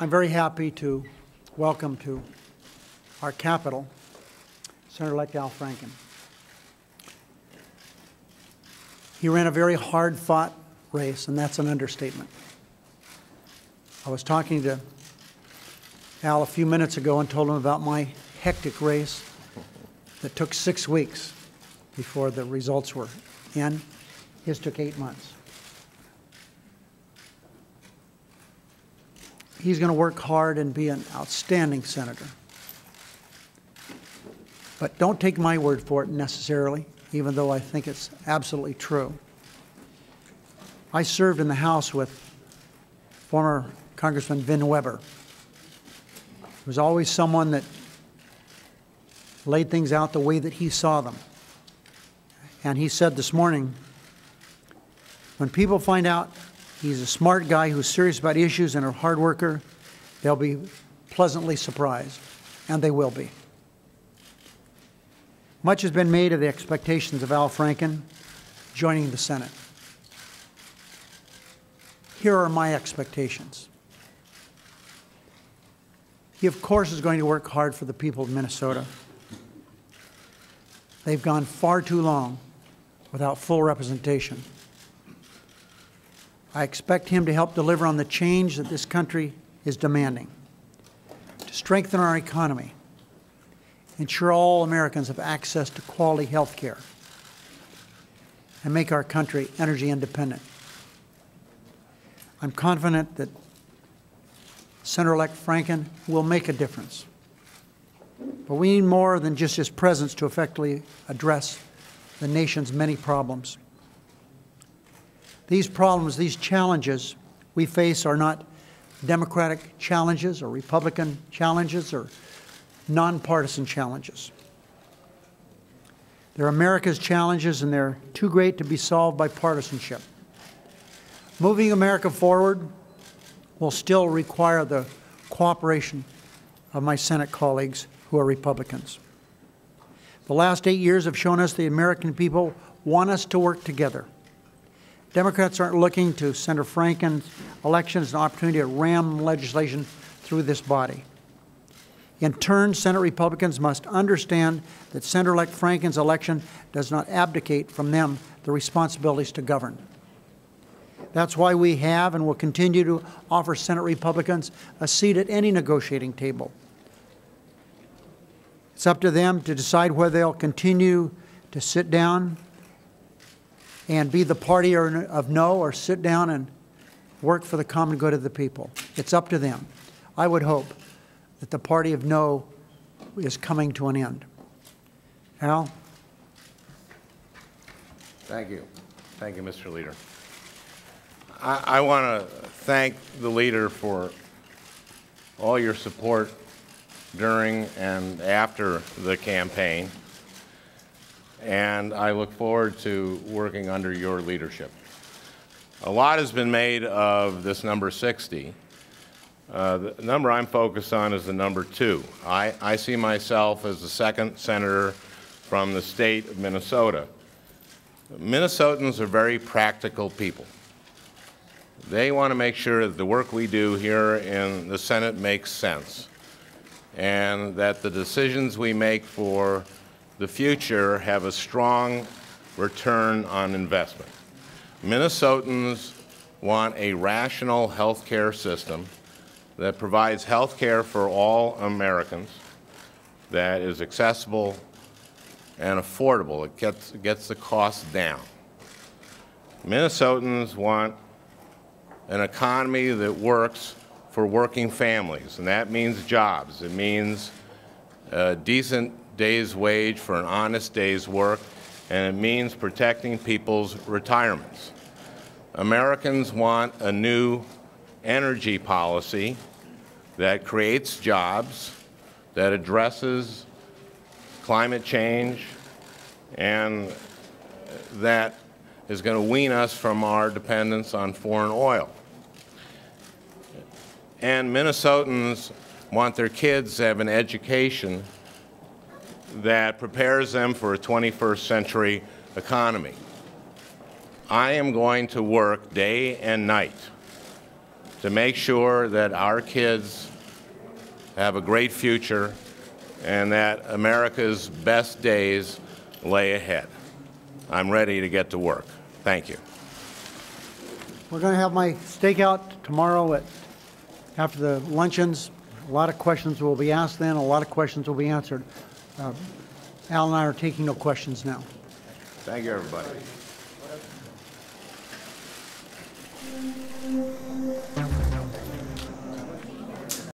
I'm very happy to welcome to our capital Senator-elect Al Franken. He ran a very hard-fought race, and that's an understatement. I was talking to Al a few minutes ago and told him about my hectic race that took 6 weeks before the results were in. His took 8 months. He's going to work hard and be an outstanding senator. But don't take my word for it necessarily, even though I think it's absolutely true. I served in the House with former Congressman Vin Weber. He was always someone that laid things out the way that he saw them. And he said this morning, when people find out he's a smart guy who's serious about issues and a hard worker, they'll be pleasantly surprised, and they will be. Much has been made of the expectations of Al Franken joining the Senate. Here are my expectations. He, of course, is going to work hard for the people of Minnesota. They've gone far too long without full representation. I expect him to help deliver on the change that this country is demanding, to strengthen our economy, ensure all Americans have access to quality health care, and make our country energy independent. I'm confident that Senator-elect Franken will make a difference. But we need more than just his presence to effectively address the nation's many problems. These problems, these challenges we face are not Democratic challenges or Republican challenges or nonpartisan challenges. They're America's challenges, and they're too great to be solved by partisanship. Moving America forward will still require the cooperation of my Senate colleagues who are Republicans. The last 8 years have shown us the American people want us to work together. Democrats aren't looking to Senator Franken's election as an opportunity to ram legislation through this body. In turn, Senate Republicans must understand that Senator-elect Franken's election does not abdicate from them the responsibilities to govern. That's why we have and will continue to offer Senate Republicans a seat at any negotiating table. It's up to them to decide whether they'll continue to sit down and be the party of no, or sit down and work for the common good of the people. It's up to them. I would hope that the party of no is coming to an end. Al? Thank you. Thank you, Mr. Leader. I want to thank the leader for all your support during and after the campaign, and I look forward to working under your leadership. A lot has been made of this number 60. The number I'm focused on is the number 2. I see myself as the second senator from the state of Minnesota. Minnesotans are very practical people. They want to make sure that the work we do here in the Senate makes sense, and that the decisions we make for the future have a strong return on investment. Minnesotans want a rational health care system that provides health care for all Americans, that is accessible and affordable. It gets the costs down. Minnesotans want an economy that works for working families, and that means jobs. It means a decent day's wage for an honest day's work, and it means protecting people's retirements. Americans want a new energy policy that creates jobs, that addresses climate change, and that is going to wean us from our dependence on foreign oil. And Minnesotans want their kids to have an education that prepares them for a 21st century economy. I am going to work day and night to make sure that our kids have a great future and that America's best days lay ahead. I'm ready to get to work. Thank you. We're going to have my stakeout tomorrow after the luncheons. A lot of questions will be asked then. A lot of questions will be answered. Al and I are taking no questions now. Thank you, everybody.